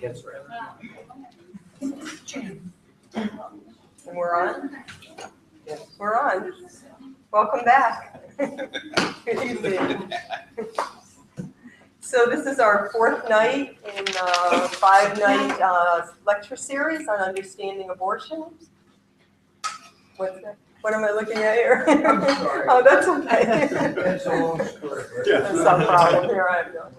Yes, sir. And we're on? Yes. We're on. Welcome back. Good evening. So this is our fourth night in a 5-night lecture series on understanding abortion. What's that? What am I looking at here? I'm sorry. Oh, that's okay. That's a long story. That's no problem. Here I go.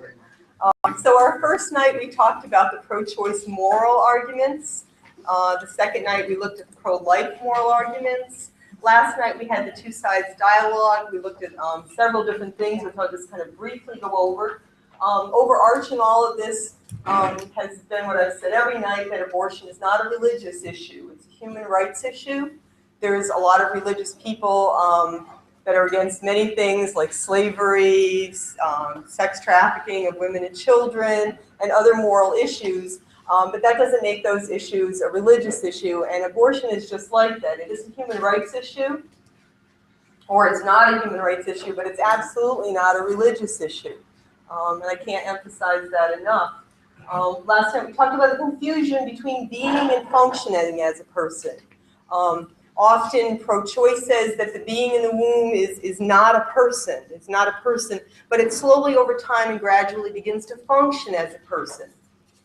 So our first night we talked about the pro-choice moral arguments. The second night we looked at the pro-life moral arguments. Last night we had the two sides dialogue. We looked at several different things, which I'll just kind of briefly go over. Overarching all of this has been what I've said every night, that abortion is not a religious issue. It's a human rights issue. There's a lot of religious people that are against many things like slavery, sex trafficking of women and children, and other moral issues. But that doesn't make those issues a religious issue, and abortion is just like that. It is a human rights issue, or it's not a human rights issue, but it's absolutely not a religious issue. And I can't emphasize that enough. Last time we talked about the confusion between being and functioning as a person. Often pro-choice says that the being in the womb is not a person. It's not a person, but it slowly over time and gradually begins to function as a person.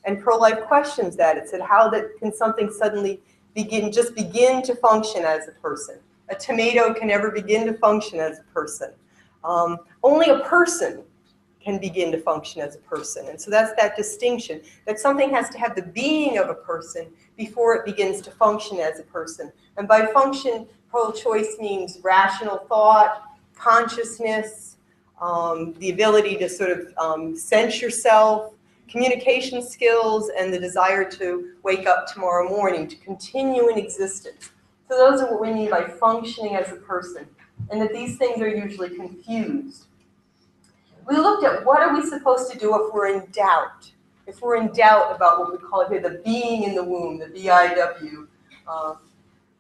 And pro-life questions that. It said, how can something suddenly begin to function as a person? A tomato can never begin to function as a person. Only a person can begin to function as a person. And so that's that distinction, that something has to have the being of a person before it begins to function as a person. And by function, pro-choice means rational thought, consciousness, the ability to sort of sense yourself, communication skills, and the desire to wake up tomorrow morning, to continue in existence. So those are what we mean by functioning as a person, and that these things are usually confused. We looked at what are we supposed to do if we're in doubt. If we're in doubt about what we call here the being in the womb, the BIW.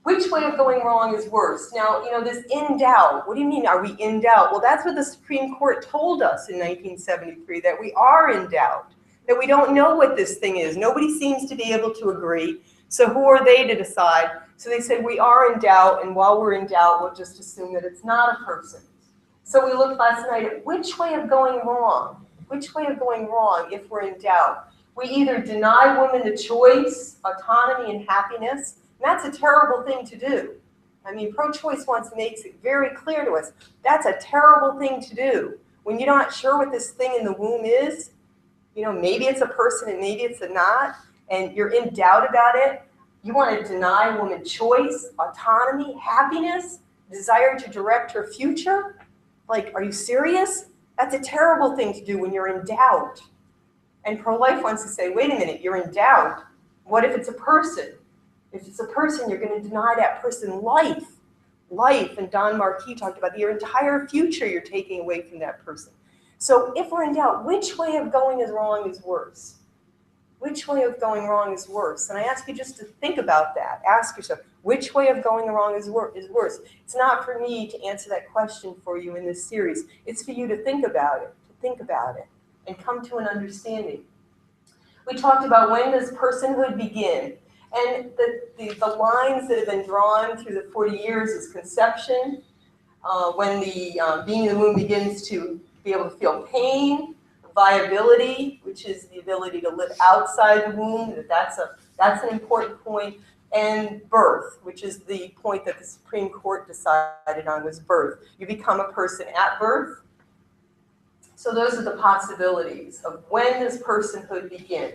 Which way of going wrong is worse? Now, this in doubt, what do you mean, are we in doubt? Well, that's what the Supreme Court told us in 1973, that we are in doubt, that we don't know what this thing is. Nobody seems to be able to agree. So who are they to decide? So they said we are in doubt, and while we're in doubt, we'll just assume that it's not a person. So we looked last night at which way of going wrong. Which way of going wrong if we're in doubt? We either deny women the choice, autonomy, and happiness. And that's a terrible thing to do. I mean, pro-choice makes it very clear to us. That's a terrible thing to do. When you're not sure what this thing in the womb is, maybe it's a person and maybe it's a not, and you're in doubt about it, you want to deny a woman choice, autonomy, happiness, desire to direct her future? Like, are you serious? That's a terrible thing to do when you're in doubt. And pro-life wants to say, wait a minute, you're in doubt. What if it's a person? If it's a person, you're going to deny that person life. Life, and Don Marquis talked about your entire future you're taking away from that person. So if we're in doubt, which way of going wrong is worse? Which way of going wrong is worse? And I ask you just to think about that. Ask yourself, which way of going wrong is worse? It's not for me to answer that question for you in this series. It's for you to think about it, and come to an understanding. We talked about when does personhood begin? And the lines that have been drawn through the 40 years is conception, when the being in the womb begins to be able to feel pain, viability, which is the ability to live outside the womb, that's an important point, and birth, which is the point that the Supreme Court decided on, was birth. You become a person at birth. So those are the possibilities of when does personhood begin.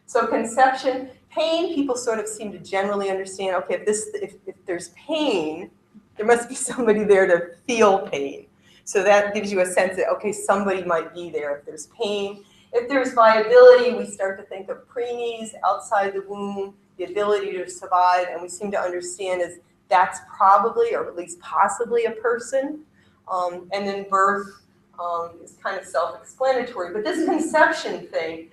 So conception, pain, people sort of seem to generally understand, okay, if there's pain, there must be somebody there to feel pain. So that gives you a sense that, okay, somebody might be there if there's pain. If there's viability, we start to think of preemies outside the womb, the ability to survive, and we seem to understand as that's probably, or at least possibly, a person. And then birth is kind of self-explanatory. But this conception thing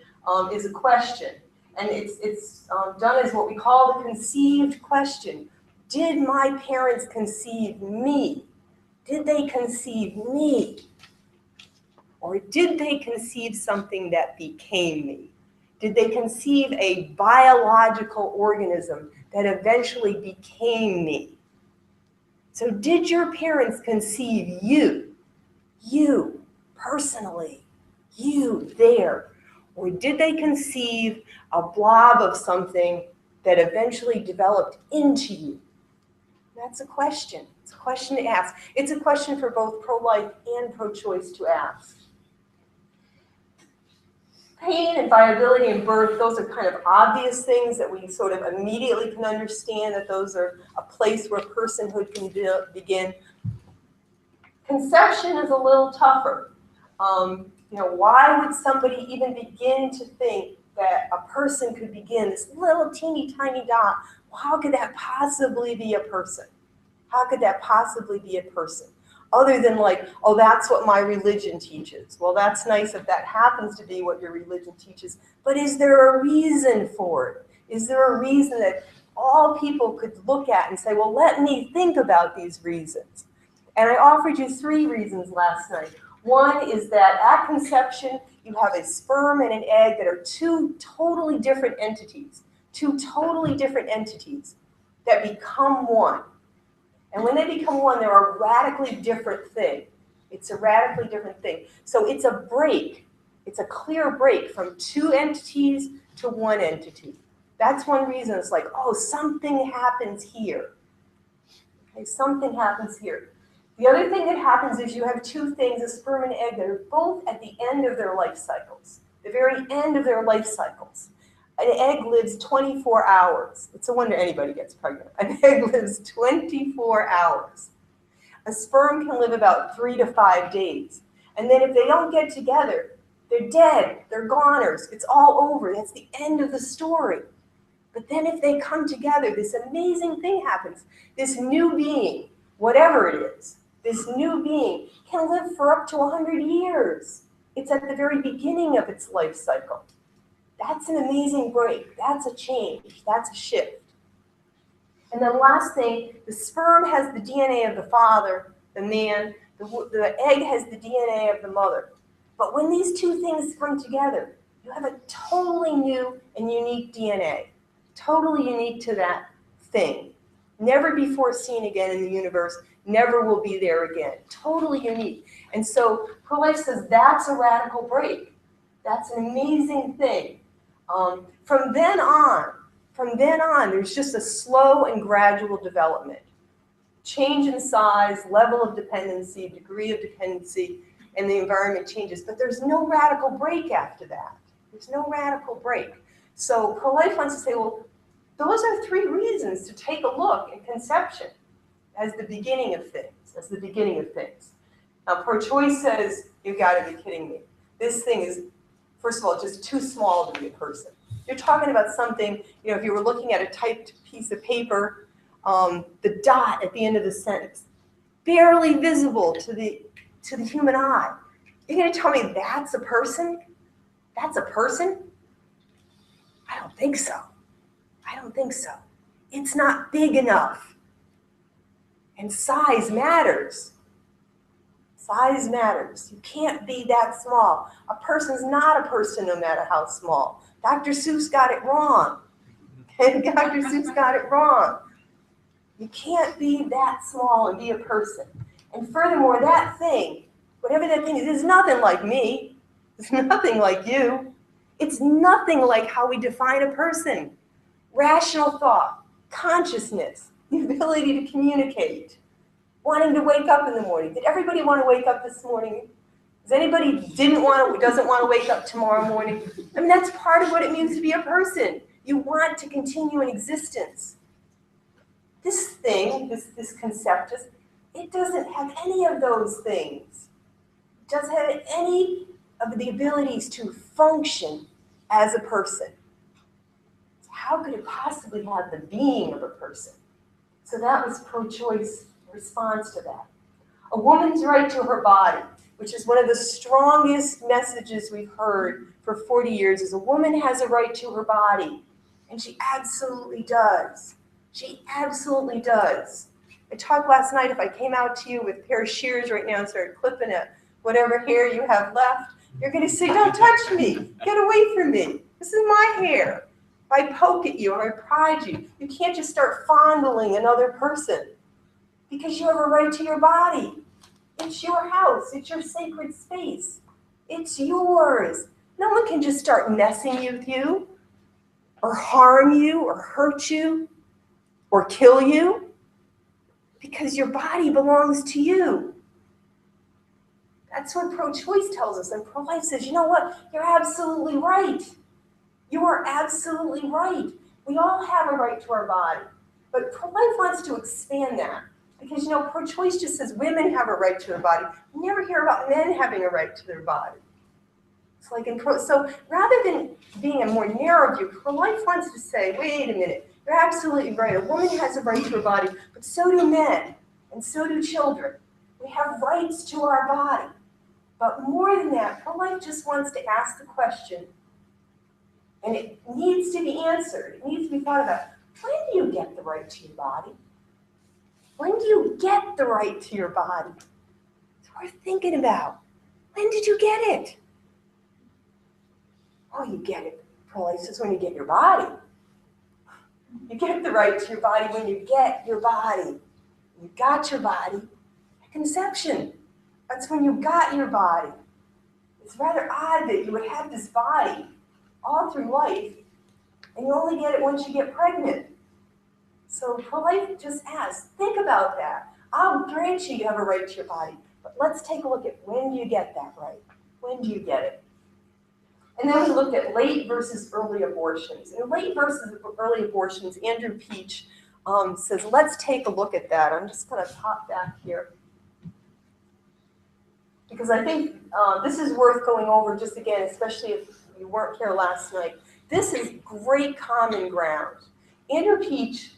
is a question. And it's done as what we call the conceived question. Did my parents conceive me? Did they conceive me? Or did they conceive something that became me? Did they conceive a biological organism that eventually became me? So did your parents conceive you personally, you there? Or did they conceive a blob of something that eventually developed into you? That's a question. It's a question to ask. It's a question for both pro-life and pro-choice to ask. Pain and viability in birth, those are kind of obvious things that we sort of immediately can understand that those are a place where personhood can begin. Conception is a little tougher. Why would somebody even begin to think that a person could begin, this little teeny tiny dot? Well, how could that possibly be a person? How could that possibly be a person? Other than like, oh, that's what my religion teaches. Well, that's nice if that happens to be what your religion teaches, but is there a reason for it? Is there a reason that all people could look at and say, well, let me think about these reasons? And I offered you 3 reasons last night. One is that at conception, you have a sperm and an egg that are 2 totally different entities, that become one. And when they become one, they're a radically different thing. It's a radically different thing. So it's a break. It's a clear break from 2 entities to 1 entity. That's one reason it's like, oh, something happens here. Okay, something happens here. The other thing that happens is you have 2 things, a sperm and egg, that are both at the end of their life cycles, the very end of their life cycles. An egg lives 24 hours. It's a wonder anybody gets pregnant. An egg lives 24 hours. A sperm can live about 3 to 5 days. And then if they don't get together, they're dead, they're goners, it's all over. That's the end of the story. But then if they come together, this amazing thing happens. This new being, whatever it is, this new being can live for up to 100 years. It's at the very beginning of its life cycle. That's an amazing break. That's a change. That's a shift. And then last thing, the sperm has the DNA of the father, the man. The egg has the DNA of the mother. But when these 2 things come together, you have a totally new and unique DNA, totally unique to that thing. Never before seen again in the universe, never will be there again. Totally unique. And so pro-life says that's a radical break. That's an amazing thing. From then on, there's just a slow and gradual development. Change in size, level of dependency, degree of dependency, and the environment changes. But there's no radical break after that. There's no radical break. So pro-life wants to say, well, those are 3 reasons to take a look at conception as the beginning of things, Now, pro-choice says, you've got to be kidding me. This thing is, first of all, just too small to be a person. You're talking about something, if you were looking at a typed piece of paper, the dot at the end of the sentence, barely visible to the human eye. You're going to tell me that's a person? That's a person? I don't think so. It's not big enough. And size matters. Size matters. You can't be that small. A person's not a person no matter how small. Dr. Seuss got it wrong. Okay, Dr. Seuss got it wrong. You can't be that small and be a person. And furthermore, that thing, whatever that thing is nothing like me. It's nothing like you. It's nothing like how we define a person. Rational thought, consciousness, the ability to communicate, wanting to wake up in the morning. Did everybody want to wake up this morning? Does anybody doesn't want to wake up tomorrow morning? I mean, that's part of what it means to be a person. You want to continue in existence. This thing, this conceptus, it doesn't have any of those things. It doesn't have any of the abilities to function as a person. How could it possibly have the being of a person? So that was pro-choice response to that. A woman's right to her body, which is one of the strongest messages we've heard for 40 years, is a woman has a right to her body. And she absolutely does. She absolutely does. I talked last night, if I came out to you with a pair of shears right now and started clipping at whatever hair you have left, you're going to say, don't touch me. Get away from me. This is my hair. If I poke at you or I prod you, you can't just start fondling another person because you have a right to your body. It's your house. It's your sacred space. It's yours. No one can just start messing with you or harm you or hurt you or kill you because your body belongs to you. That's what pro-choice tells us. And pro-life says, you know what? You're absolutely right. You are absolutely right. We all have a right to our body. But pro-life wants to expand that. Because, pro-choice just says women have a right to their body. You never hear about men having a right to their body. It's like so rather than being a more narrow view, pro-life wants to say, wait a minute, you're absolutely right. A woman has a right to her body, but so do men, and so do children. We have rights to our body. But more than that, pro-life just wants to ask the question, and it needs to be answered. It needs to be thought about. When do you get the right to your body? When do you get the right to your body? It's worth thinking about. When did you get it? Oh, you get it. Pro-life says when you get your body. You get the right to your body when you get your body. You got your body at conception. That's when you got your body. It's rather odd that you would have this body all through life, and you only get it once you get pregnant. So pro-life just asks, think about that. I'll grant you have a right to your body, but let's take a look at when do you get that right? When do you get it? And then we looked at late versus early abortions. And late versus early abortions, Andrew Peach says, let's take a look at that. I'm just going to pop back here, because I think this is worth going over just again, especially if you weren't here last night. This is great common ground. Andrew Peach,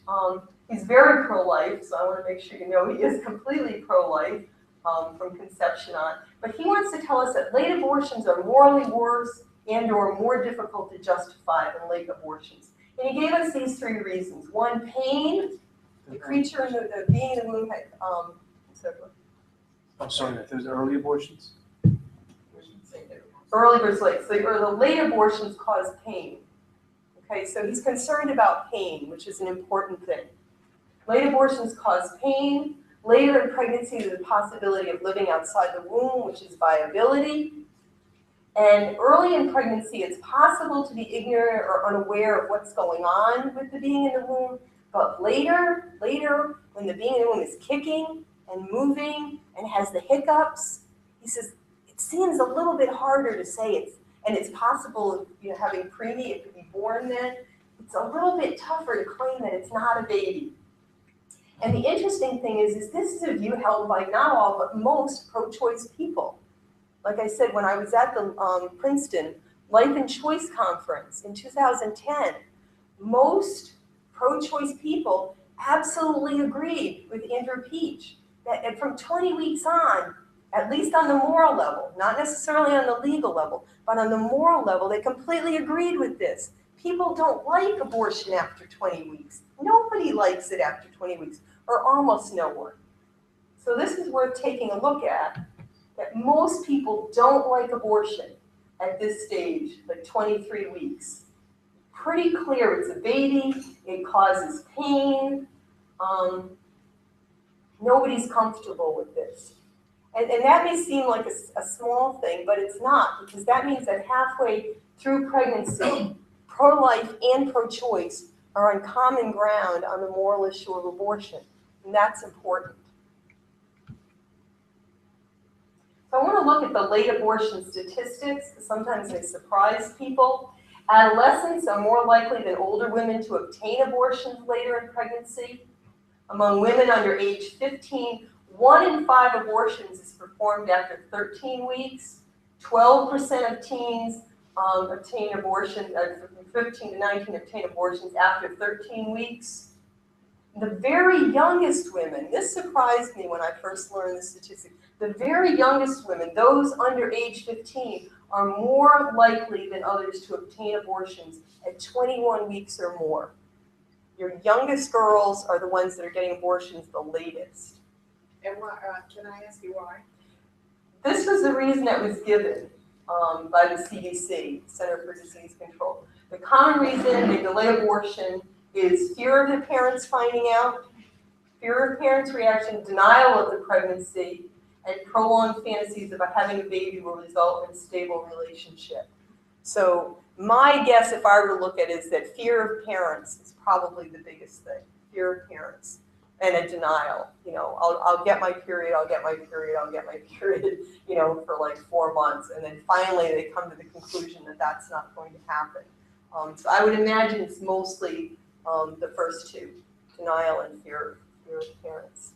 he's very pro-life, so I want to make sure you know he is completely pro-life from conception on. But he wants to tell us that late abortions are morally worse and or more difficult to justify than late abortions. And he gave us these three reasons. One, pain. The creature in the being in the womb had, I'm sorry, if there's early abortions? early versus late. So the late abortions cause pain. Okay, so he's concerned about pain, which is an important thing. Late abortions cause pain. Later in pregnancy, there's the possibility of living outside the womb, which is viability. And early in pregnancy, it's possible to be ignorant or unaware of what's going on with the being in the womb. But later, when the being in the womb is kicking and moving and has the hiccups, he says, it seems a little bit harder to say it's possible, having preemie, it could be born then. It's a little bit tougher to claim that it's not a baby. And the interesting thing is this is a view held by not all, but most pro-choice people. Like I said, when I was at the Princeton Life and Choice Conference in 2010, most pro-choice people absolutely agreed with Andrew Peach that from 20 weeks on, at least on the moral level, not necessarily on the legal level, but on the moral level, they completely agreed with this. People don't like abortion after 20 weeks. Nobody likes it after 20 weeks, or almost no one. So this is worth taking a look at, that most people don't like abortion at this stage, like 23 weeks. Pretty clear it's a baby, it causes pain. Nobody's comfortable with this. And that may seem like a small thing, but it's not, because that means that halfway through pregnancy, pro-life and pro-choice are on common ground on the moral issue of abortion, and that's important. So I want to look at the late abortion statistics, because sometimes they surprise people. Adolescents are more likely than older women to obtain abortions later in pregnancy. Among women under age 15, 1 in 5 abortions is performed after 13 weeks. 12% of teens obtain abortions, from 15 to 19 obtain abortions after 13 weeks. The very youngest women, this surprised me when I first learned the statistic, the very youngest women, those under age 15, are more likely than others to obtain abortions at 21 weeks or more. Your youngest girls are the ones that are getting abortions the latest. And why, can I ask you why? This was the reason that was given by the CDC, Center for Disease Control. The common reason they delay abortion is fear of the parents finding out, fear of parents' reaction, denial of the pregnancy, and prolonged fantasies about having a baby will result in a stable relationship. So my guess, if I were to look at it, is that fear of parents is probably the biggest thing. Fear of parents and a denial. You know, I'll get my period, I'll get my period, I'll get my period, you know, for like 4 months. And then finally they come to the conclusion that that's not going to happen. So I would imagine it's mostly the first two, denial and fear of parents.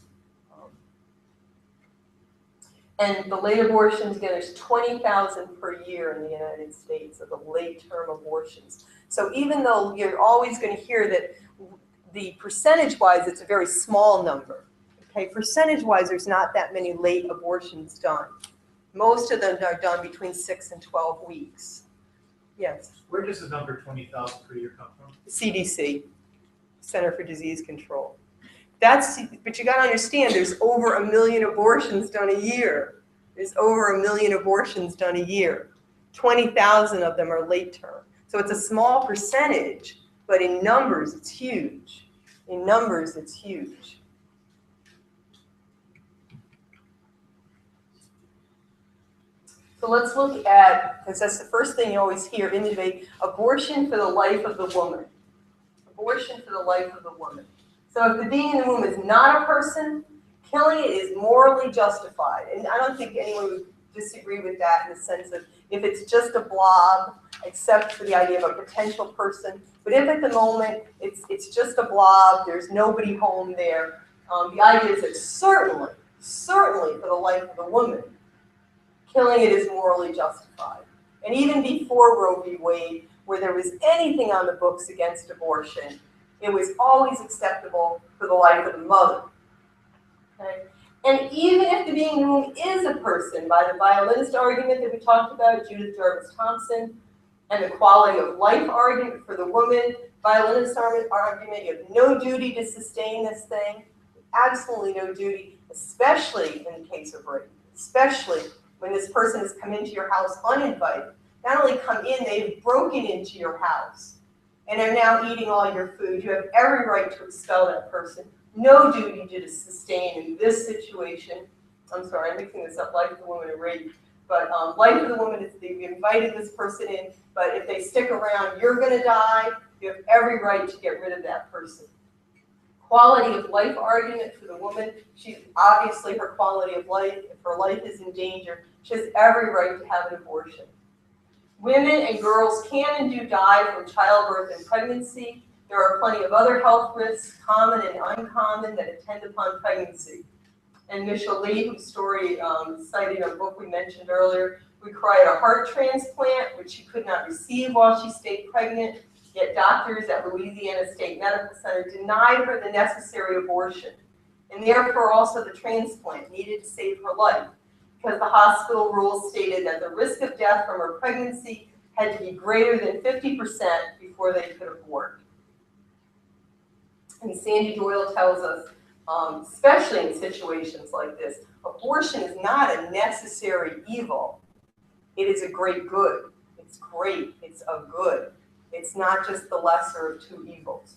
And the late abortions, again, there's 20,000 per year in the United States of the late-term abortions. So even though you're always going to hear that the percentage-wise, it's a very small number. Okay, percentage-wise, there's not that many late abortions done. Most of them are done between 6 and 12 weeks. Yes. Where does the number 20,000 per year come from? CDC, Center for Disease Control. But you got to understand, there's over 1 million abortions done a year. There's over 1 million abortions done a year. 20,000 of them are late term. So it's a small percentage, but in numbers, it's huge. In numbers, it's huge. So let's look at, because that's the first thing you always hear in the debate, abortion for the life of the woman. Abortion for the life of the woman. So if the being in the womb is not a person, killing it is morally justified. And I don't think anyone would disagree with that in the sense of if it's just a blob, except for the idea of a potential person. But if at the moment it's just a blob, there's nobody home there, the idea is that certainly for the life of the woman, killing it is morally justified. And even before Roe v. Wade, where there was anything on the books against abortion, it was always acceptable for the life of the mother. Okay? And even if the being in the womb is a person, by the violinist argument that we talked about, Judith Jarvis Thompson, and the quality of life argument for the woman, violinist argument, you have no duty to sustain this thing, absolutely no duty, especially in the case of rape, especially when this person has come into your house uninvited. Not only come in, they've broken into your house and are now eating all your food. You have every right to expel that person. No duty to sustain in this situation. I'm sorry, I'm mixing this up, life of the woman and rape. But life of the woman is they've invited this person in, but if they stick around, you're going to die. You have every right to get rid of that person. Quality of life argument for the woman. She's obviously her quality of life. If her life is in danger, she has every right to have an abortion. Women and girls can and do die from childbirth and pregnancy. There are plenty of other health risks, common and uncommon, that attend upon pregnancy. And Michelle Lee, whose story cited in a book we mentioned earlier, required a heart transplant, which she could not receive while she stayed pregnant, yet doctors at Louisiana State Medical Center denied her the necessary abortion, and therefore also the transplant needed to save her life, because the hospital rules stated that the risk of death from her pregnancy had to be greater than 50% before they could abort. And Sandy Doyle tells us, especially in situations like this, abortion is not a necessary evil. It is a great good. It's great. It's a good. It's not just the lesser of two evils.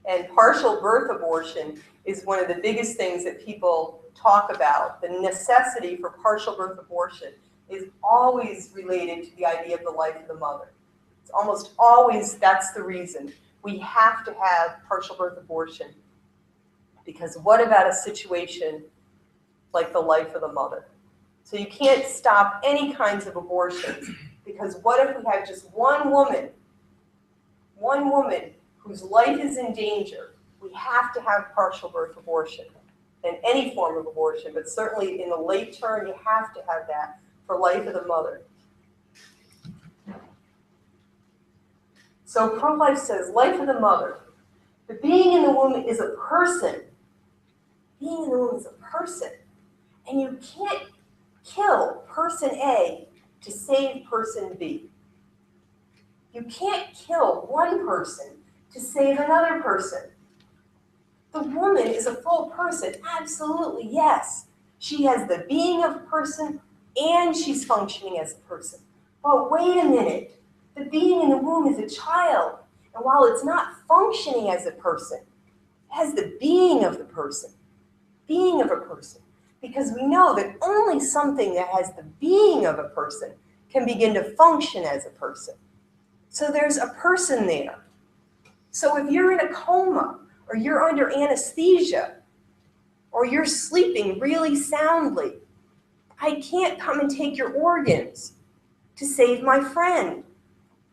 And partial birth abortion is one of the biggest things that people talk about. The necessity for partial birth abortion is always related to the idea of the life of the mother. It's almost always, that's the reason. We have to have partial birth abortion, because what about a situation like the life of the mother? So you can't stop any kinds of abortions, because what if we have just one woman whose life is in danger? We have to have partial birth abortion, and any form of abortion, but certainly in the late term, you have to have that for life of the mother. So pro-life says, life of the mother. The being in the womb is a person. Being in the womb is a person. And you can't kill person A to save person B. You can't kill one person to save another person. The woman is a full person, absolutely, yes. She has the being of a person and she's functioning as a person. But wait a minute, the being in the womb is a child, and while it's not functioning as a person, it has the being of the person, being of a person, because we know that only something that has the being of a person can begin to function as a person. So there's a person there. So if you're in a coma, or you're under anesthesia, or you're sleeping really soundly, I can't come and take your organs to save my friend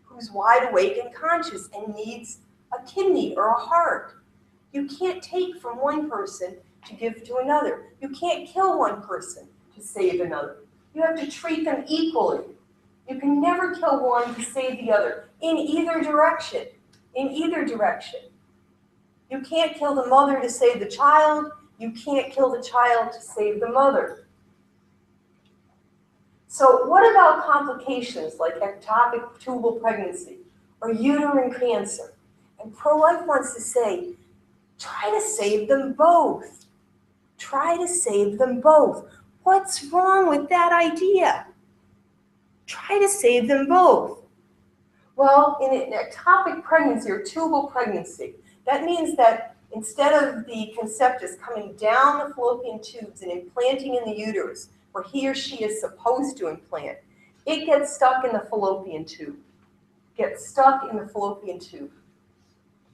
who's wide awake and conscious and needs a kidney or a heart. You can't take from one person to give to another. You can't kill one person to save another. You have to treat them equally. You can never kill one to save the other, in either direction, in either direction. You can't kill the mother to save the child. You can't kill the child to save the mother. So what about complications like ectopic tubal pregnancy or uterine cancer? And pro-life wants to say, try to save them both. Try to save them both. What's wrong with that idea? Try to save them both. Well, in an ectopic pregnancy or tubal pregnancy, that means that instead of the conceptus coming down the fallopian tubes and implanting in the uterus, where he or she is supposed to implant, it gets stuck in the fallopian tube. Gets stuck in the fallopian tube.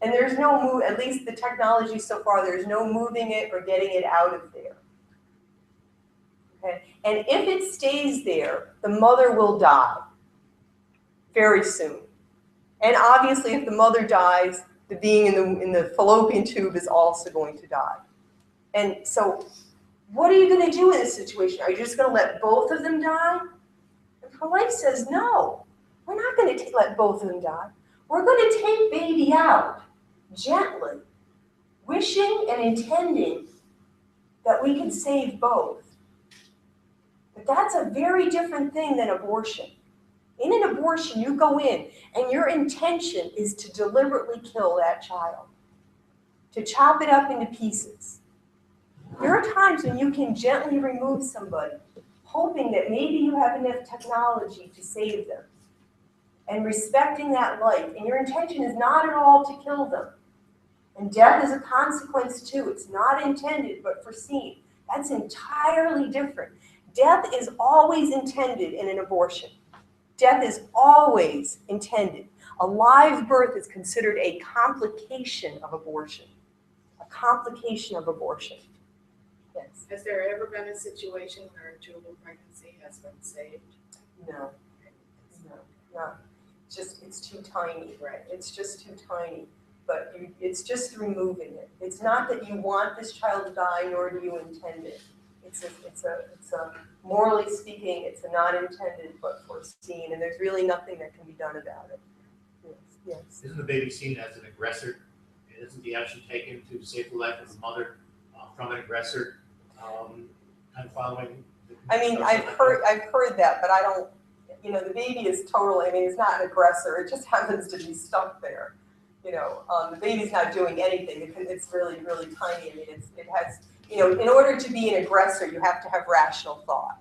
And there's no move, at least the technology so far, there's no moving it or getting it out of there. Okay? And if it stays there, the mother will die very soon. And obviously, if the mother dies, the being in the fallopian tube is also going to die. And so, what are you going to do in this situation? Are you just going to let both of them die? And pro-life says, no, we're not going to let both of them die. We're going to take baby out gently, wishing and intending that we can save both. But that's a very different thing than abortion. In an abortion, you go in and your intention is to deliberately kill that child, to chop it up into pieces. There are times when you can gently remove somebody, hoping that maybe you have enough technology to save them, and respecting that life. And your intention is not at all to kill them. And death is a consequence too. It's not intended but foreseen. That's entirely different. Death is always intended in an abortion. Death is always intended. A live birth is considered a complication of abortion. A complication of abortion. Yes. Has there ever been a situation where a tubal pregnancy has been saved? No. No. It's too tiny. Right. It's just too tiny. But it's just removing it. It's not that you want this child to die, nor do you intend it. It's a morally speaking, it's a not intended but foreseen, and there's really nothing that can be done about it. Yes. Isn't the baby seen as an aggressor? Isn't the action taken to save the life of the mother from an aggressor? I'm following. I mean, I've heard that, but I don't. The baby is totally. I mean, it's not an aggressor. It just happens to be stuck there. The baby's not doing anything because it's really, really tiny. I mean, it has. In order to be an aggressor, you have to have rational thought.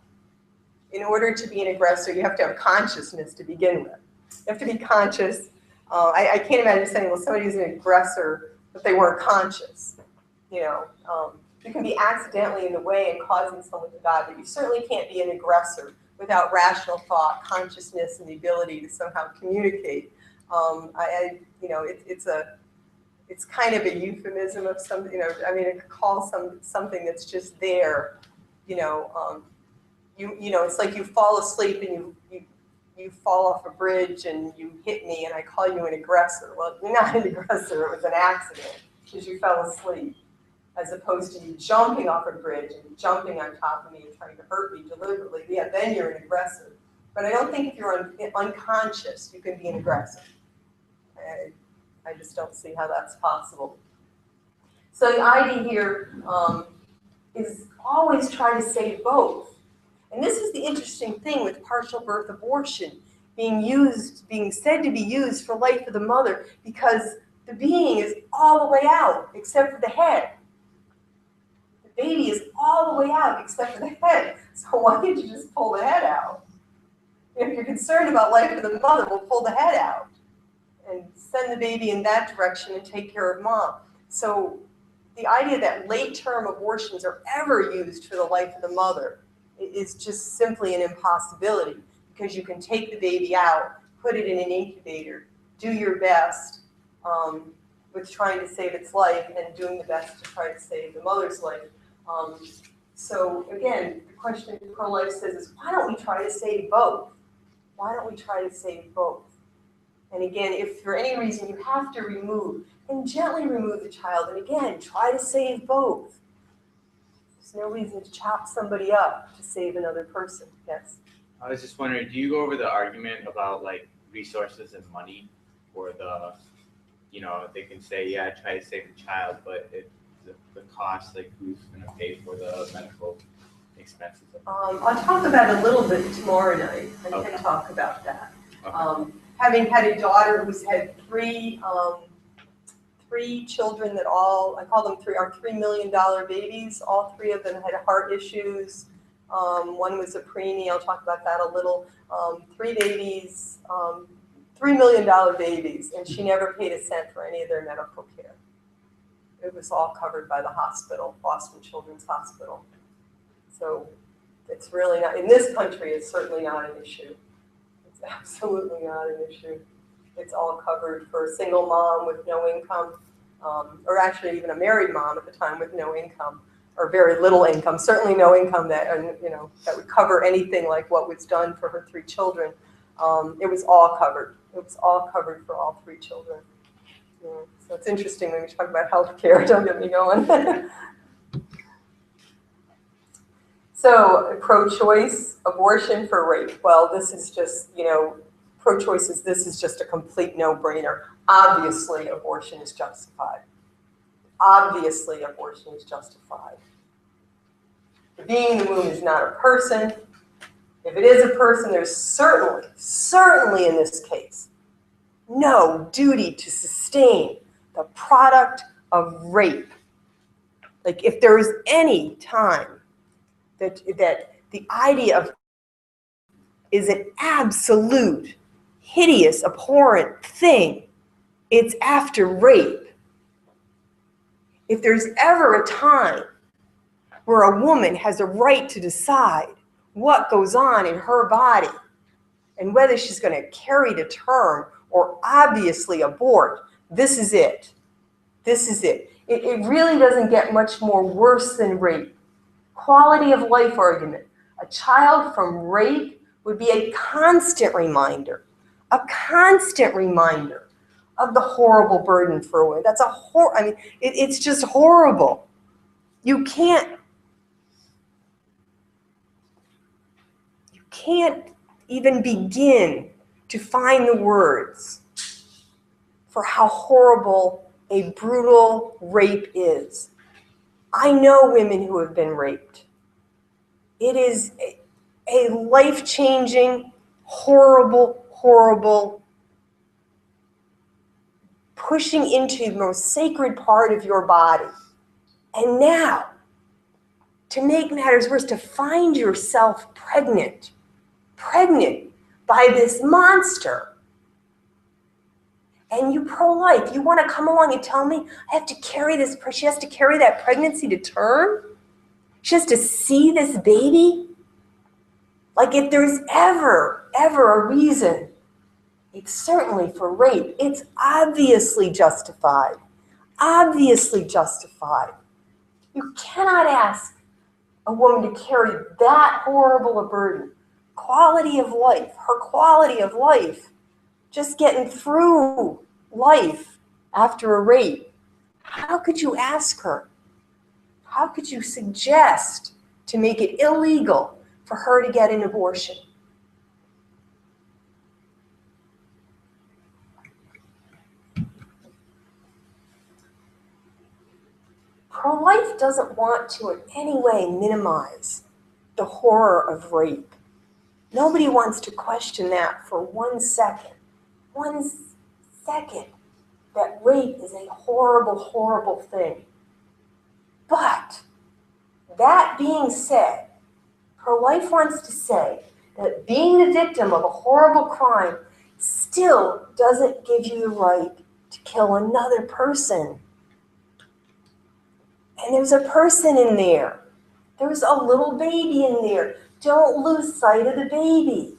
In order to be an aggressor, you have to have consciousness to begin with. You have to be conscious. I can't imagine saying, well, somebody's an aggressor, but they weren't conscious. You can be accidentally in the way and causing someone to die, but you certainly can't be an aggressor without rational thought, consciousness, and the ability to somehow communicate. It's kind of a euphemism of something, it could call something that's just there, it's like you fall asleep and you fall off a bridge and you hit me and I call you an aggressor. Well, you're not an aggressor, it was an accident because you fell asleep, as opposed to you jumping off a bridge and jumping on top of me and trying to hurt me deliberately. Yeah, then you're an aggressor. But I don't think if you're unconscious, you can be an aggressor. I just don't see how that's possible. So the idea here is always try to save both. And this is the interesting thing with partial birth abortion being said to be used for life of the mother, because the being is all the way out except for the head. The baby is all the way out except for the head. So why didn't you just pull the head out? If you're concerned about life of the mother, we'll pull the head out and send the baby in that direction and take care of mom. So the idea that late-term abortions are ever used for the life of the mother is just simply an impossibility, because you can take the baby out, put it in an incubator, do your best with trying to save its life and doing the best to try to save the mother's life. So again, the question pro-life says is, why don't we try to save both? Why don't we try to save both? And again, if for any reason you have to remove, then gently remove the child. And again, try to save both. There's no reason to chop somebody up to save another person. Yes? I was just wondering, do you go over the argument about like resources and money, or the, they can say, yeah, try to save the child, but the cost, like who's going to pay for the medical expenses? I'll talk about it a little bit tomorrow night. I Okay. can talk about that. Okay. Having had a daughter who's had three children that I call them are $3 million babies. All three of them had heart issues. One was a preemie, I'll talk about that a little. 3 babies, $3 million babies, and she never paid a cent for any of their medical care. It was all covered by the hospital, Boston Children's Hospital. So it's really not, in this country, it's certainly not an issue. It's absolutely not an issue. It's all covered for a single mom with no income, or actually even a married mom at the time with no income, or very little income, certainly no income that would cover anything like what was done for her 3 children. It was all covered. It was all covered for all 3 children. Yeah. So it's interesting when we talk about healthcare. Don't get me going. So pro-choice, abortion for rape. Well, this is just, pro-choice this is just a complete no-brainer. Obviously, abortion is justified. Obviously, abortion is justified. The being in the womb is not a person. If it is a person, there's certainly in this case, no duty to sustain the product of rape. Like if there is any time that the idea of is an absolute, hideous, abhorrent thing, it's after rape. If there's ever a time where a woman has a right to decide what goes on in her body and whether she's going to carry to term or obviously abort, this is it. This is it. It really doesn't get much more worse than rape. Quality of life argument. A child from rape would be a constant reminder of the horrible burden for a woman. That's it's just horrible. You can't even begin to find the words for how horrible a brutal rape is. I know women who have been raped. It is a life-changing, horrible, horrible, pushing into the most sacred part of your body. And now, to make matters worse, to find yourself pregnant by this monster. And you pro-life, you want to come along and tell me I have to carry this, she has to carry that pregnancy to term? She has to see this baby? Like if there's ever a reason, it's certainly for rape. It's obviously justified. Obviously justified. You cannot ask a woman to carry that horrible a burden. Quality of life, her quality of life, just getting through life after a rape. How could you ask her? How could you suggest to make it illegal for her to get an abortion? Pro-life doesn't want to in any way minimize the horror of rape. Nobody wants to question that for 1 second. 1 second, that rape is a horrible, horrible thing. But that being said, pro-life wants to say that being the victim of a horrible crime still doesn't give you the right to kill another person. And there's a person in there. There's a little baby in there. Don't lose sight of the baby.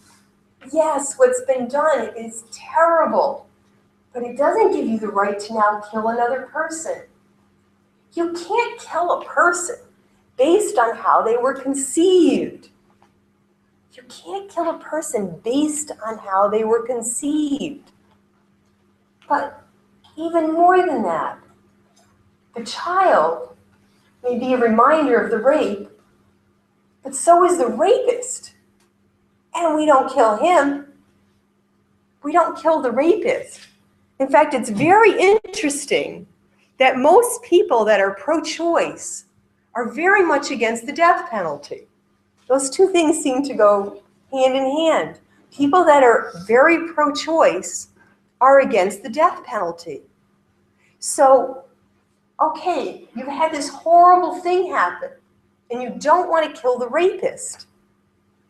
Yes, what's been done is terrible, but it doesn't give you the right to now kill another person. You can't kill a person based on how they were conceived. You can't kill a person based on how they were conceived. But even more than that, the child may be a reminder of the rape, but so is the rapist. And we don't kill him. We don't kill the rapist. In fact, it's very interesting that most people that are pro-choice are very much against the death penalty. Those two things seem to go hand in hand. People that are very pro-choice are against the death penalty. So, okay, you've had this horrible thing happen, and you don't want to kill the rapist.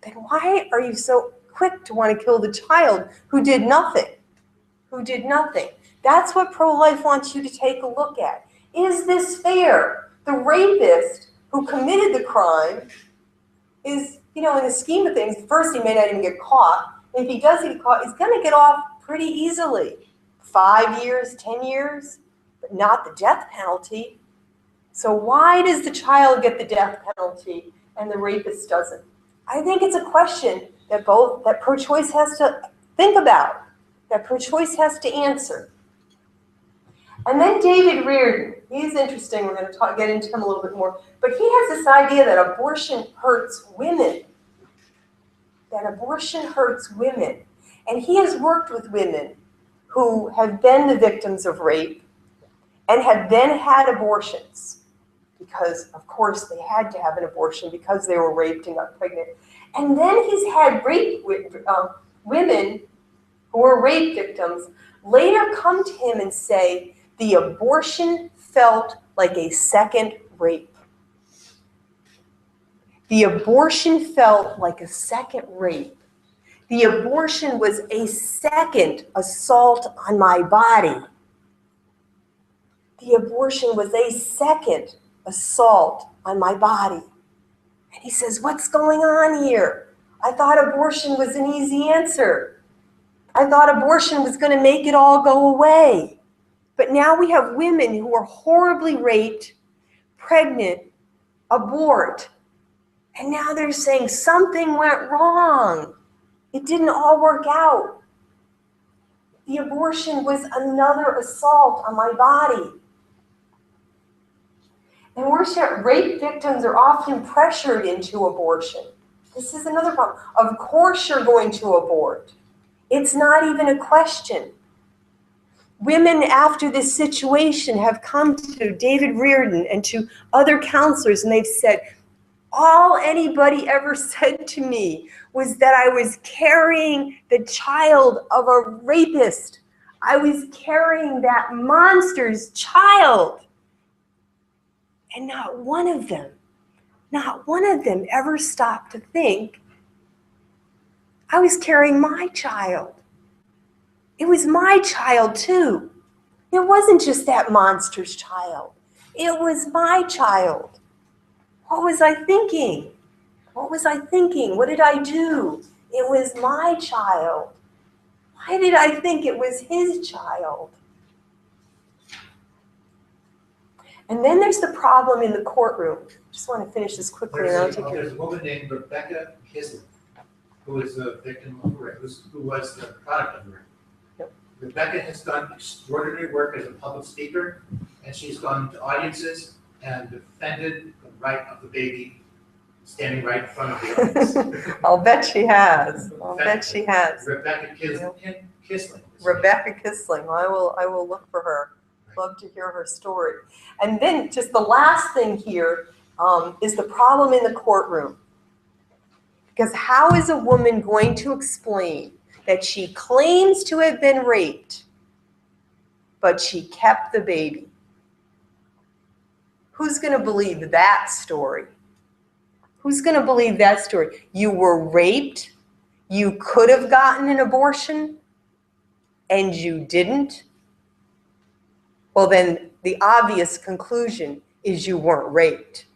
Then why are you so quick to want to kill the child who did nothing? Who did nothing? That's what pro-life wants you to take a look at. Is this fair? The rapist who committed the crime is, in the scheme of things, first he may not even get caught. And if he does get caught, he's going to get off pretty easily. 5 years, 10 years, but not the death penalty. So why does the child get the death penalty and the rapist doesn't? I think it's a question that pro-choice has to think about, that pro-choice has to answer. And then David Reardon, he's interesting, we're going to get into him a little bit more, but he has this idea that abortion hurts women, And he has worked with women who have been the victims of rape and have then had abortions because, of course, they had to have an abortion because they were raped and got pregnant. And then he's had women who were rape victims later come to him and say, the abortion felt like a second rape. The abortion felt like a second rape. The abortion was a second assault on my body. The abortion was a second assault on my body. And he says, what's going on here? I thought abortion was an easy answer. I thought abortion was going to make it all go away. But now we have women who are horribly raped, pregnant, abort. And now they're saying something went wrong. It didn't all work out. The abortion was another assault on my body. And rape victims are often pressured into abortion. This is another problem. Of course you're going to abort. It's not even a question. Women after this situation have come to David Reardon and to other counselors, and they've said, all anybody ever said to me was that I was carrying the child of a rapist. I was carrying that monster's child. And not one of them ever stopped to think, I was carrying my child. It was my child too. It wasn't just that monster's child. It was my child. What was I thinking? What did I do? It was my child. Why did I think it was his child? And then there's the problem in the courtroom. Just want to finish this quickly and I'll take your... There's a woman named Rebecca Kisley, who is a victim of rape, who was the product of rape. Yep. Rebecca has done extraordinary work as a public speaker, and she's gone to audiences and defended the right of the baby standing right in front of the audience. I'll bet she has. Rebecca Kisling. Rebecca Kisling. I will look for her. Love to hear her story. And then just the last thing here is the problem in the courtroom. Because how is a woman going to explain that she claims to have been raped, but she kept the baby? Who's going to believe that story? Who's going to believe that story? You were raped, you could have gotten an abortion and you didn't, well then the obvious conclusion is you weren't raped.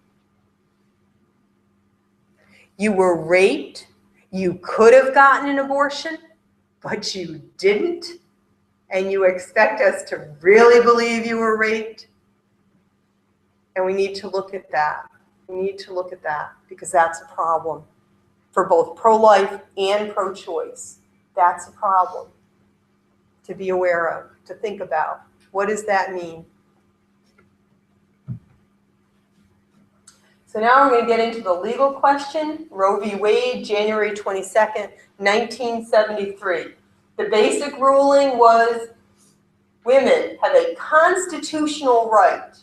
You were raped, you could have gotten an abortion, but you didn't, and you expect us to really believe you were raped? And we need to look at that. We need to look at that because that's a problem for both pro-life and pro-choice. That's a problem to be aware of, to think about. What does that mean? So now we're going to get into the legal question. Roe v. Wade, January 22nd, 1973. The basic ruling was women have a constitutional right.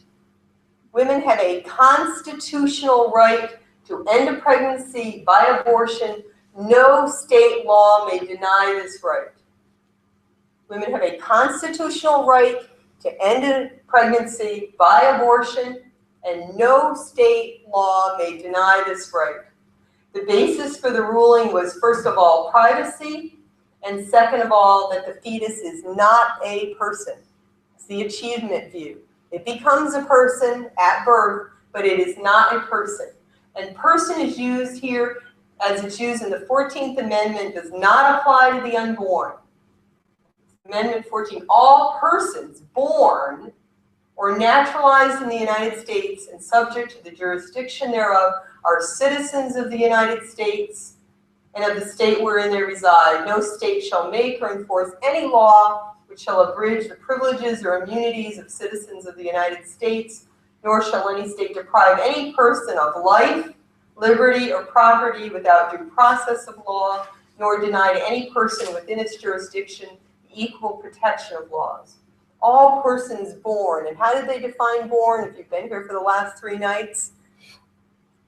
Women have a constitutional right to end a pregnancy by abortion. No state law may deny this right. Women have a constitutional right to end a pregnancy by abortion, and no state law may deny this right. The basis for the ruling was, first of all, privacy, and second of all, that the fetus is not a person. It's the achievement view. It becomes a person at birth, but it is not a person. And person is used here as it's used in the 14th Amendment, does not apply to the unborn. Amendment 14, all persons born or naturalized in the United States and subject to the jurisdiction thereof are citizens of the United States and of the state wherein they reside. No state shall make or enforce any law which shall abridge the privileges or immunities of citizens of the United States, nor shall any state deprive any person of life, liberty, or property without due process of law, nor deny to any person within its jurisdiction the equal protection of laws. All persons born, and how did they define born? If you've been here for the last 3 nights,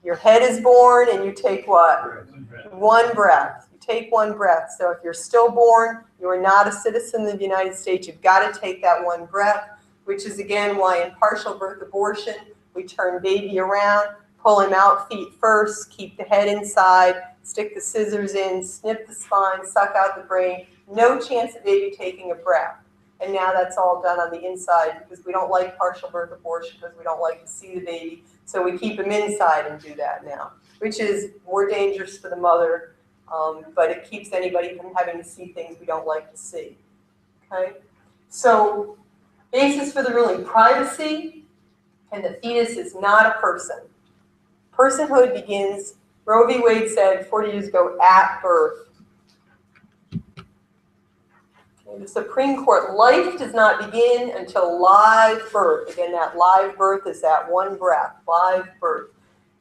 your head is born and you take what? One breath. You take one breath. So if you're still born, you are not a citizen of the United States. You've got to take that one breath, which is again why in partial birth abortion, we turn baby around, pull him out feet first, keep the head inside, stick the scissors in, snip the spine, suck out the brain. No chance of baby taking a breath. And now that's all done on the inside because we don't like partial birth abortion because we don't like to see the baby. So we keep him inside and do that now, which is more dangerous for the mother, but it keeps anybody from having to see things we don't like to see. Okay? So basis for the ruling, privacy, and the fetus is not a person. Personhood begins, Roe v. Wade said 40 years ago, at birth. The Supreme Court, life does not begin until live birth. Again, that live birth is that one breath, live birth.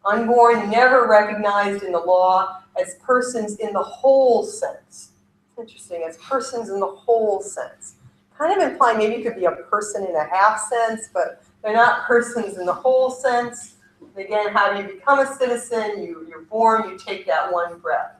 Unborn, never recognized in the law as persons in the whole sense. It's interesting, as persons in the whole sense. Kind of implying maybe it could be a person in a half sense, but they're not persons in the whole sense. Again, how do you become a citizen? You're born, you take that one breath.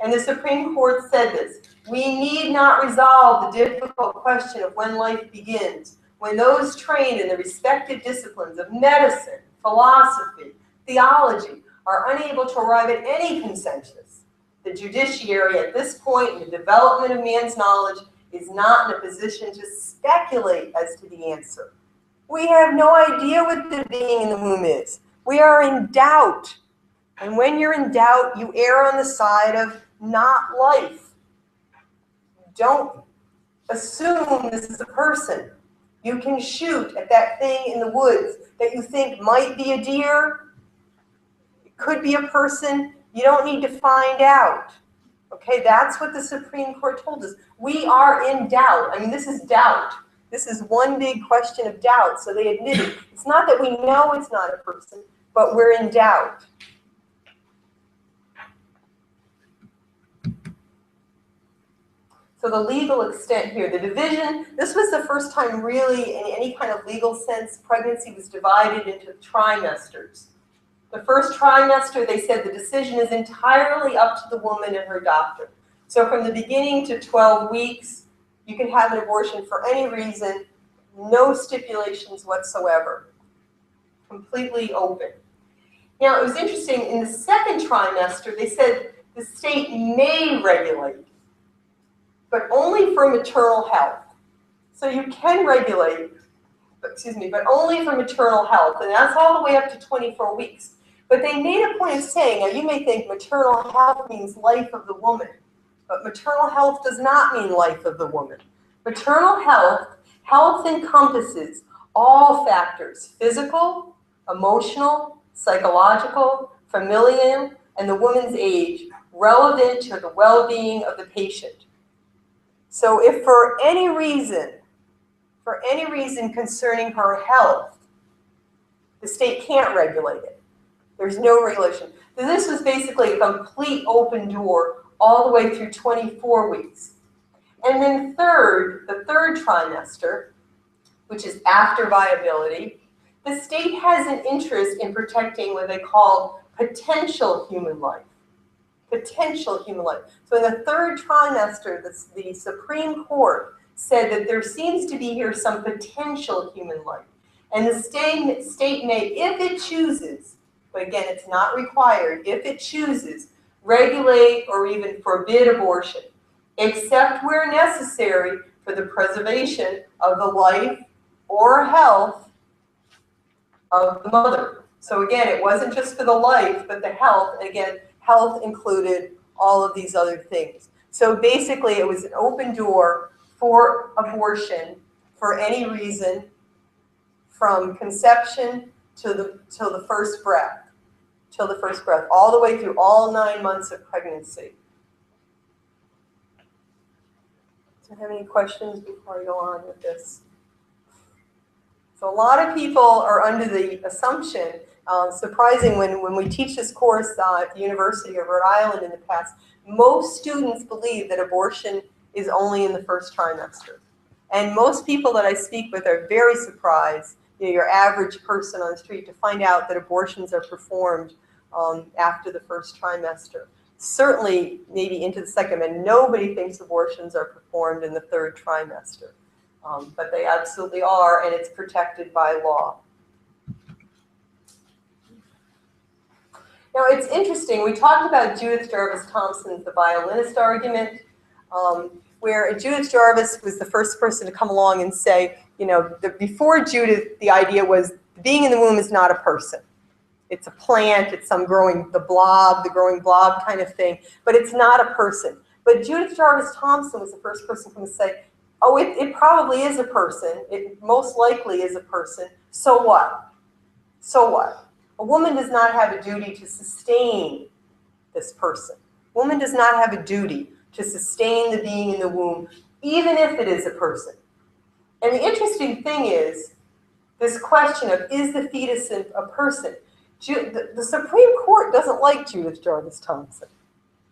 And the Supreme Court said this, we need not resolve the difficult question of when life begins, when those trained in the respective disciplines of medicine, philosophy, theology are unable to arrive at any consensus. The judiciary at this point in the development of man's knowledge is not in a position to speculate as to the answer. We have no idea what the being in the womb is. We are in doubt. And when you're in doubt, you err on the side of not life. Don't assume this is a person. You can shoot at that thing in the woods that you think might be a deer. It could be a person. You don't need to find out. Okay, that's what the Supreme Court told us. We are in doubt. I mean, this is doubt. This is one big question of doubt. So they admitted it's not that we know it's not a person, but we're in doubt. So the legal extent here, the division, this was the first time really in any kind of legal sense pregnancy was divided into trimesters. The first trimester, they said the decision is entirely up to the woman and her doctor. So from the beginning to 12 weeks, you can have an abortion for any reason, no stipulations whatsoever, completely open. Now, it was interesting, in the second trimester, they said the state may regulate, but only for maternal health. So you can regulate, but only for maternal health, and that's all the way up to 24 weeks. But they made a point of saying, now you may think maternal health means life of the woman, but maternal health does not mean life of the woman. Maternal health encompasses all factors, physical, emotional, psychological, familial, and the woman's age, relevant to the well-being of the patient. So if for any reason concerning her health, the state can't regulate it. There's no regulation. So this was basically a complete open door all the way through 24 weeks. And then the third trimester, which is after viability, the state has an interest in protecting what they call potential human life. Potential human life. So in the third trimester, the Supreme Court said that there seems to be here some potential human life. And the state may, if it chooses, but again, it's not required, if it chooses, regulate or even forbid abortion, except where necessary for the preservation of the life or health of the mother. So again, it wasn't just for the life, but the health. And again, health included all of these other things. So basically, it was an open door for abortion for any reason, from conception till the first breath, all the way through all 9 months of pregnancy. Do you have any questions before I go on with this? So a lot of people are under the assumption, surprising when we teach this course at the University of Rhode Island in the past, most students believe that abortion is only in the first trimester. And most people that I speak with are very surprised, your average person on the street, to find out that abortions are performed after the first trimester. Certainly maybe into the second, and nobody thinks abortions are performed in the third trimester. But they absolutely are, and it's protected by law. Now it's interesting, we talked about Judith Jarvis Thompson's The Violinist argument, where Judith Jarvis was the first person to come along and say, before Judith, the idea was being in the womb is not a person. It's a plant, it's some growing blob kind of thing, but it's not a person. But Judith Jarvis Thompson was the first person to come and say, oh, it probably is a person. It most likely is a person. So what? So what? A woman does not have a duty to sustain this person. A woman does not have a duty to sustain the being in the womb, even if it is a person. And the interesting thing is this question of, is the fetus a person? The Supreme Court doesn't like Judith Jarvis Thompson.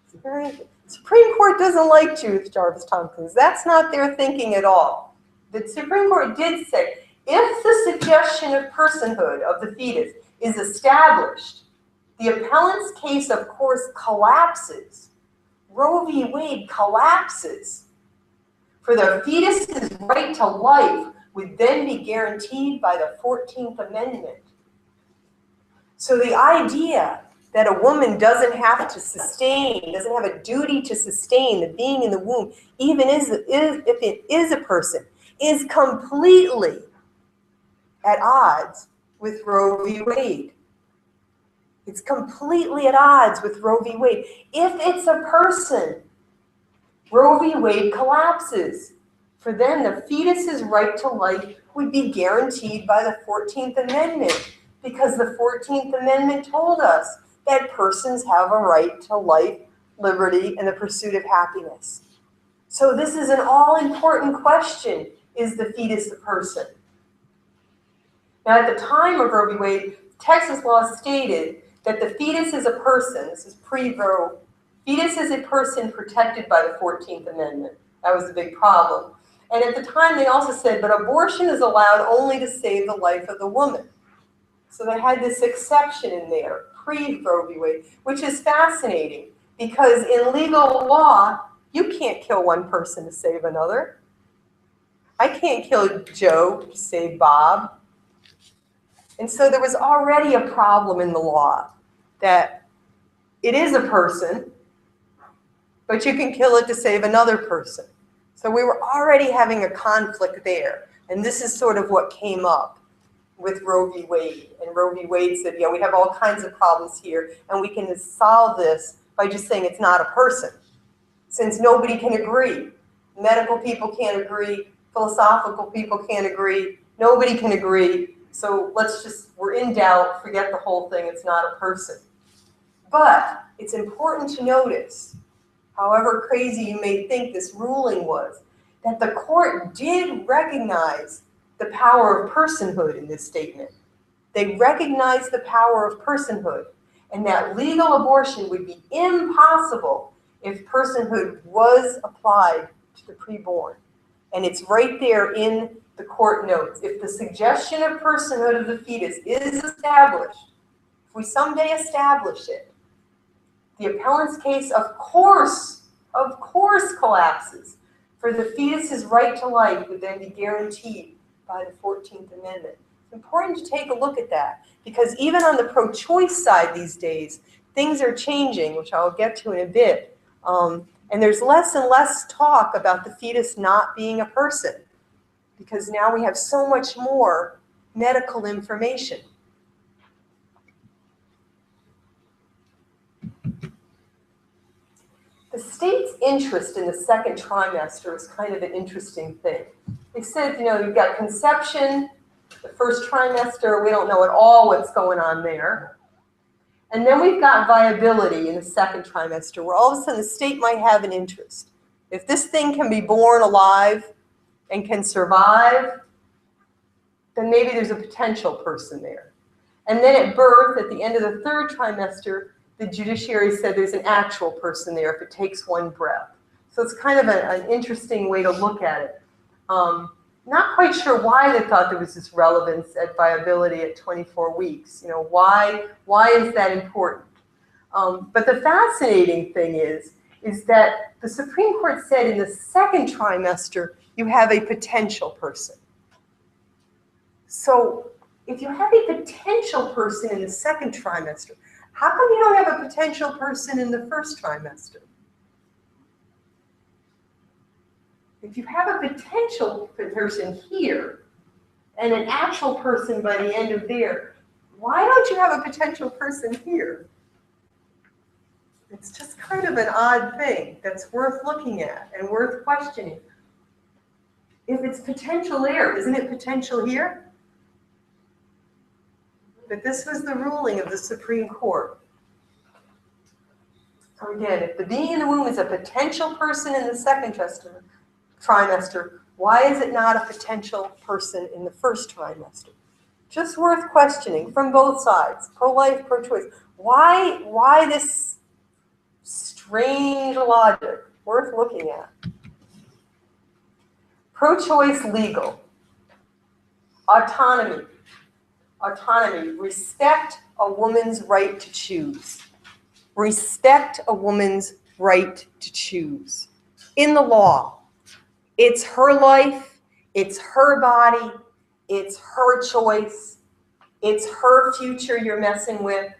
It's very interesting. The Supreme Court doesn't like Judith Jarvis Thompson. That's not their thinking at all. The Supreme Court did say, if the suggestion of personhood of the fetus is established, the appellant's case, of course, collapses. Roe v. Wade collapses. For the fetus's right to life would then be guaranteed by the 14th Amendment. So the idea that a woman doesn't have to sustain, doesn't have a duty to sustain the being in the womb, even if it is a person, is completely at odds with Roe v. Wade. It's completely at odds with Roe v. Wade. If it's a person, Roe v. Wade collapses. For then, the fetus's right to life would be guaranteed by the 14th Amendment, because the 14th Amendment told us that persons have a right to life, liberty, and the pursuit of happiness. So this is an all-important question, is the fetus a person? Now, at the time of Roe v. Wade, Texas law stated that the fetus is a person, this is pre-Roe, fetus is a person protected by the 14th Amendment. That was the big problem. And at the time, they also said, but abortion is allowed only to save the life of the woman. So they had this exception in there, pre-Roe v. Wade, which is fascinating, because in legal law, you can't kill one person to save another. I can't kill Joe to save Bob. And so there was already a problem in the law that it is a person, but you can kill it to save another person. So we were already having a conflict there. And this is sort of what came up with Roe v. Wade. And Roe v. Wade said, yeah, we have all kinds of problems here, and we can solve this by just saying it's not a person, since nobody can agree. Medical people can't agree. Philosophical people can't agree. Nobody can agree. So we're in doubt, forget the whole thing, it's not a person. But it's important to notice, however crazy you may think this ruling was, that the court did recognize the power of personhood in this statement. They recognized the power of personhood, and that legal abortion would be impossible if personhood was applied to the preborn. And it's right there in the court notes. If the suggestion of personhood of the fetus is established, if we someday establish it, the appellant's case, of course collapses, for the fetus's right to life would then be guaranteed by the 14th Amendment. It's important to take a look at that, because even on the pro-choice side these days, things are changing, which I'll get to in a bit. And there's less and less talk about the fetus not being a person, because now we have so much more medical information. The state's interest in the second trimester is kind of an interesting thing. They said, you've got conception, the first trimester, we don't know at all what's going on there. And then we've got viability in the second trimester, where all of a sudden the state might have an interest. If this thing can be born alive and can survive, then maybe there's a potential person there. And then at birth, at the end of the third trimester, the judiciary said there's an actual person there if it takes one breath. So it's kind of an interesting way to look at it. Not quite sure why they thought there was this relevance at viability at 24 weeks. Why is that important? But the fascinating thing is that the Supreme Court said in the second trimester, you have a potential person. So if you have a potential person in the second trimester, how come you don't have a potential person in the first trimester? If you have a potential person here and an actual person by the end of there, why don't you have a potential person here? It's just kind of an odd thing that's worth looking at and worth questioning. If it's potential there, isn't it potential here? But this was the ruling of the Supreme Court. So again, if the being in the womb is a potential person in the second trimester, why is it not a potential person in the first trimester? Just worth questioning from both sides, pro-life, pro-choice. Why this strange logic? Worth looking at. Pro-choice legal. Autonomy. Respect a woman's right to choose. Respect a woman's right to choose. In the law, it's her life, it's her body, it's her choice, it's her future you're messing with.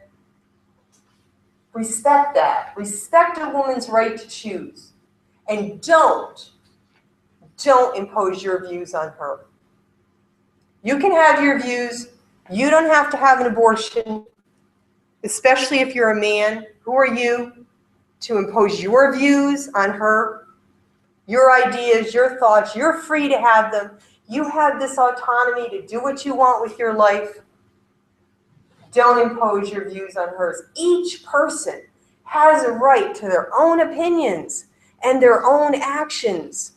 Respect that. Respect a woman's right to choose. And don't impose your views on her. You can have your views. You don't have to have an abortion, especially if you're a man. Who are you to impose your views on her? Your ideas, your thoughts, you're free to have them. You have this autonomy to do what you want with your life. Don't impose your views on hers. Each person has a right to their own opinions and their own actions.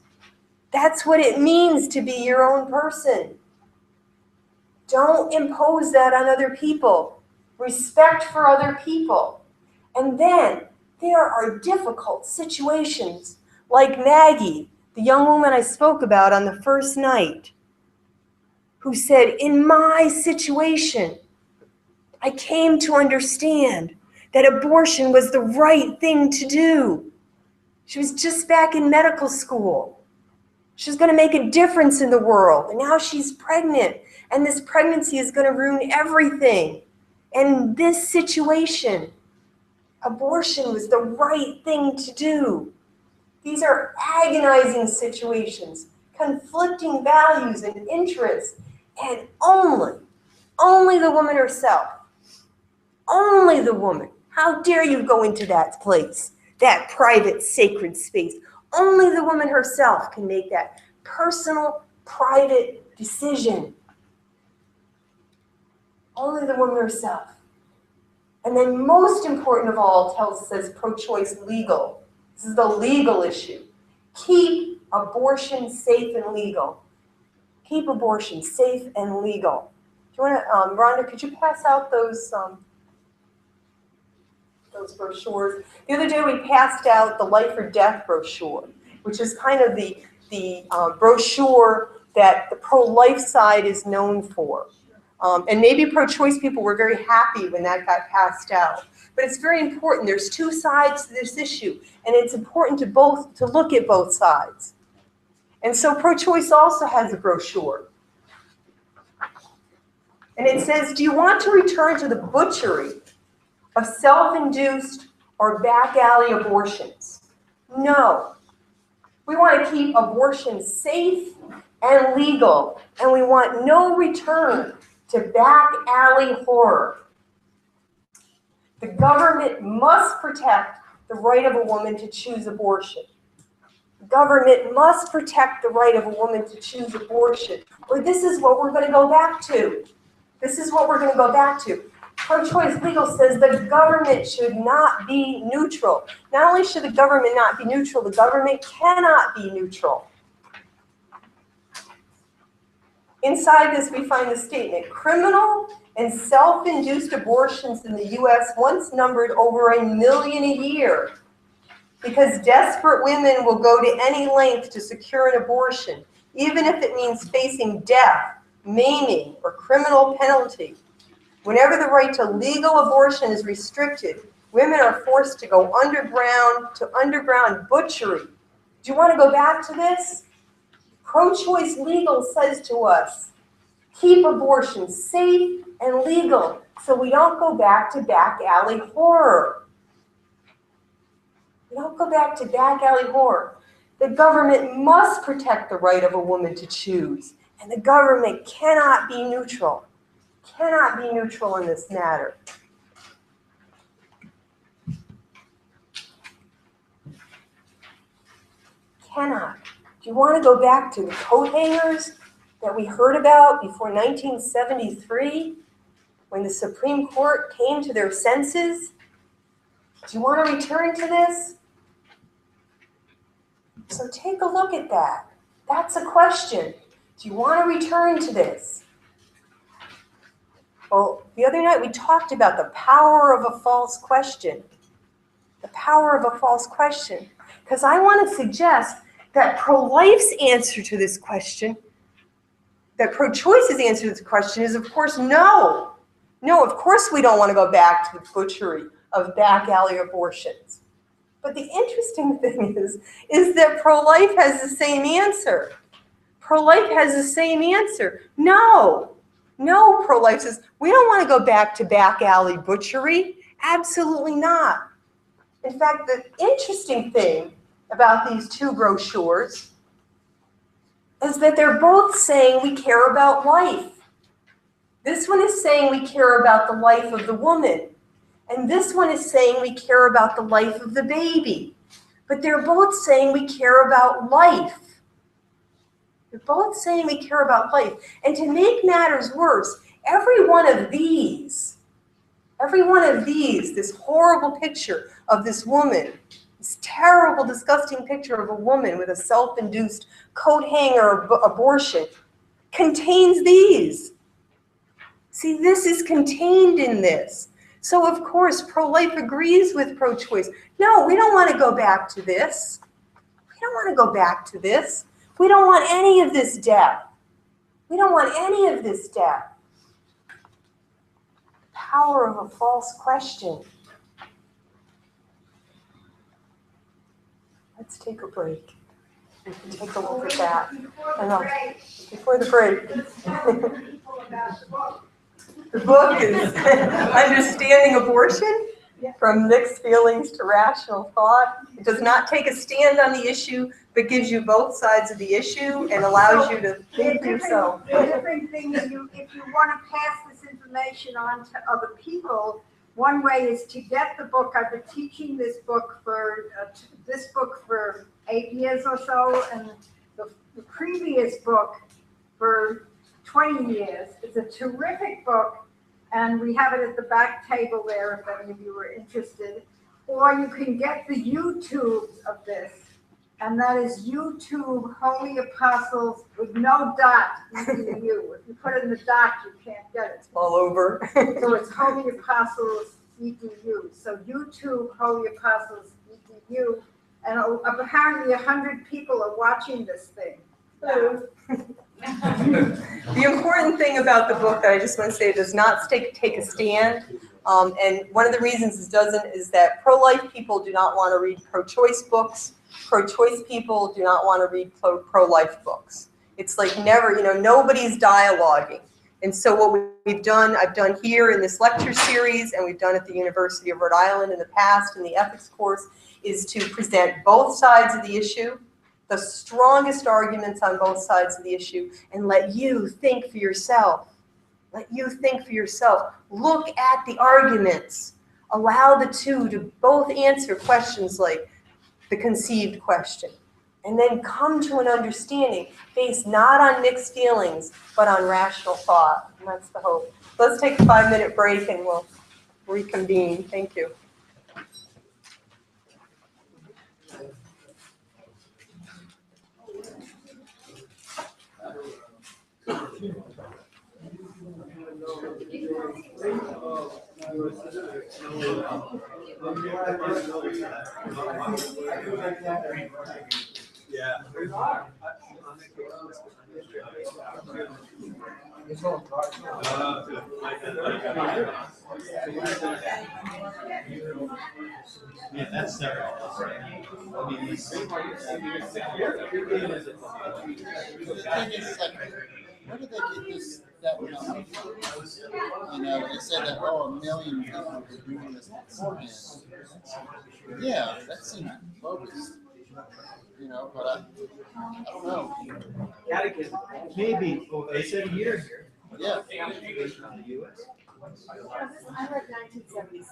That's what it means to be your own person. Don't impose that on other people. Respect for other people. And then there are difficult situations like Maggie, the young woman I spoke about on the first night, who said, in my situation, I came to understand that abortion was the right thing to do. She was just back in medical school. She was going to make a difference in the world. And now she's pregnant. And this pregnancy is going to ruin everything. And in this situation, abortion was the right thing to do. These are agonizing situations, conflicting values and interests, and only the woman herself, only the woman. How dare you go into that place, that private, sacred space? Only the woman herself can make that personal, private decision. Only the woman herself. And then most important of all, says pro-choice legal. This is the legal issue. Keep abortion safe and legal. Keep abortion safe and legal. Do you want to, Rhonda, could you pass out those brochures? The other day we passed out the Life or Death brochure, which is kind of the brochure that the pro-life side is known for. And maybe pro-choice people were very happy when that got passed out. But it's very important. There's two sides to this issue, and it's important to look at both sides. And so pro-choice also has a brochure. And it says, do you want to return to the butchery of self-induced or back alley abortions? No. We want to keep abortion safe and legal, and we want no return to back alley horror. The government must protect the right of a woman to choose abortion. The government must protect the right of a woman to choose abortion, or this is what we're going to go back to. This is what we're going to go back to. Pro-choice legal says the government should not be neutral. Not only should the government not be neutral, the government cannot be neutral. Inside this, we find the statement, criminal and self-induced abortions in the U.S. once numbered over 1 million a year because desperate women will go to any length to secure an abortion, even if it means facing death, maiming, or criminal penalty. Whenever the right to legal abortion is restricted, women are forced to go underground butchery. Do you want to go back to this? Pro-choice legal says to us, keep abortion safe and legal so we don't go back to back alley horror. We don't go back to back alley horror. The government must protect the right of a woman to choose, and the government cannot be neutral. Cannot be neutral in this matter. Cannot. Do you want to go back to the coat hangers that we heard about before 1973 when the Supreme Court came to their senses? Do you want to return to this? So take a look at that. That's a question. Do you want to return to this? Well, the other night we talked about the power of a false question. The power of a false question. Because I want to suggest that pro-life's answer to this question, that pro-choice's answer to this question is, of course, no. No, of course we don't want to go back to the butchery of back alley abortions. But the interesting thing is that pro-life has the same answer. Pro-life has the same answer. No. No, pro-life says, we don't want to go back to back alley butchery. Absolutely not. In fact, the interesting thing about these two brochures is that they're both saying we care about life. This one is saying we care about the life of the woman. And this one is saying we care about the life of the baby. But they're both saying we care about life. They're both saying we care about life. And to make matters worse, every one of these, this horrible picture of this woman, this terrible, disgusting picture of a woman with a self-induced coat hanger abortion, contains these. See, this is contained in this. So, of course, pro-life agrees with pro-choice. No, we don't want to go back to this. We don't want to go back to this. We don't want any of this death. We don't want any of this death. The power of a false question. Let's take a break. We can take a look at that. Before the break. The book is Understanding Abortion. From mixed feelings to rational thought. It does not take a stand on the issue, but gives you both sides of the issue and allows you to think for yourself. Different things, if you want to pass this information on to other people, one way is to get the book. I've been teaching this book for 8 years or so, and the previous book for 20 years. It's a terrific book. And we have it at the back table there if any of you are interested. Or you can get the YouTube of this, and that is YouTube Holy Apostles with no dot, EDU. If you put in the dot, you can't get it. All over. So it's Holy Apostles EDU. So YouTube Holy Apostles EDU, and apparently 100 people are watching this thing. The important thing about the book that I just want to say, it does not take a stand. And one of the reasons it doesn't is that pro-life people do not want to read pro-choice books. Pro-choice people do not want to read pro-life books. It's like never, nobody's dialoguing. And so what I've done here in this lecture series, and we've done at the University of Rhode Island in the past in the ethics course, is to present both sides of the issue, the strongest arguments on both sides of the issue, and let you think for yourself. Let you think for yourself. Look at the arguments. Allow the two to both answer questions like the conceived question. And then come to an understanding based not on mixed feelings, but on rational thought. And that's the hope. Let's take a 5-minute break and we'll reconvene. Thank you. Yeah. Yeah, that's separate. I mean, these. The thing is, like, where did they get this, that number? They said that, 1 million people were doing this beforehand. Yeah, that seems bogus. But I don't know. Maybe, they said a year here. Yeah. I read 1977.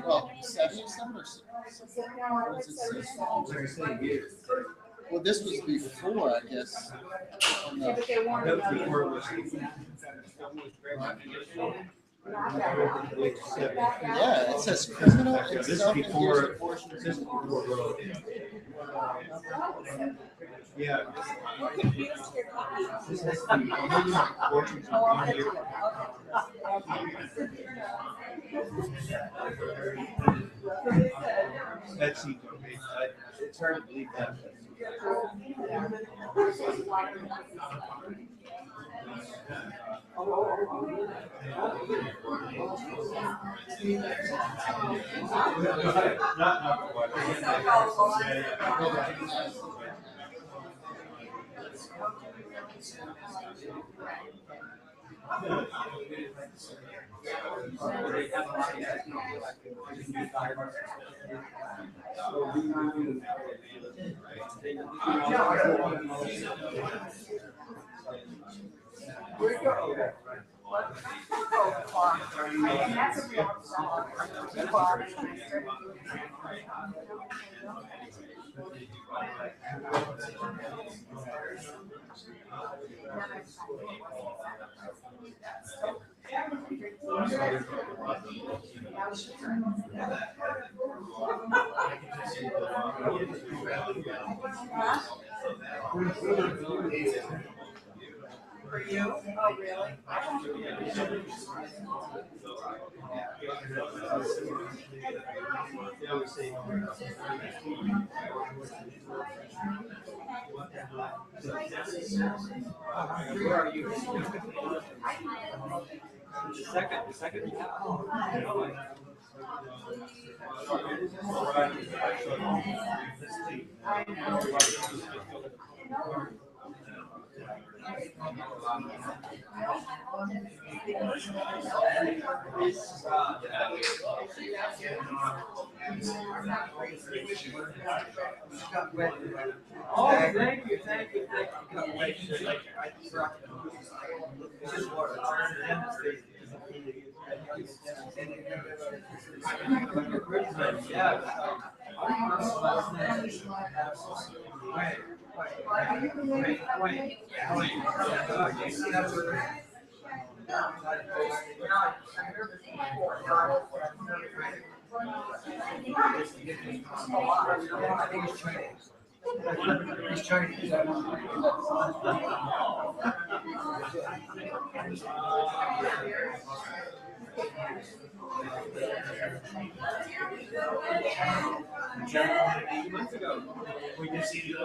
Well, 77 or well, this was before, I guess. Yeah, but they wanted Yeah, it says criminal and This is self-induced before, abortion. this is before Roe. Yeah. This has to be 1 million abortions in 1 year. That seems okay. It's hard to believe that. Not quite. For you? Oh, really? Where are you? The second. We just see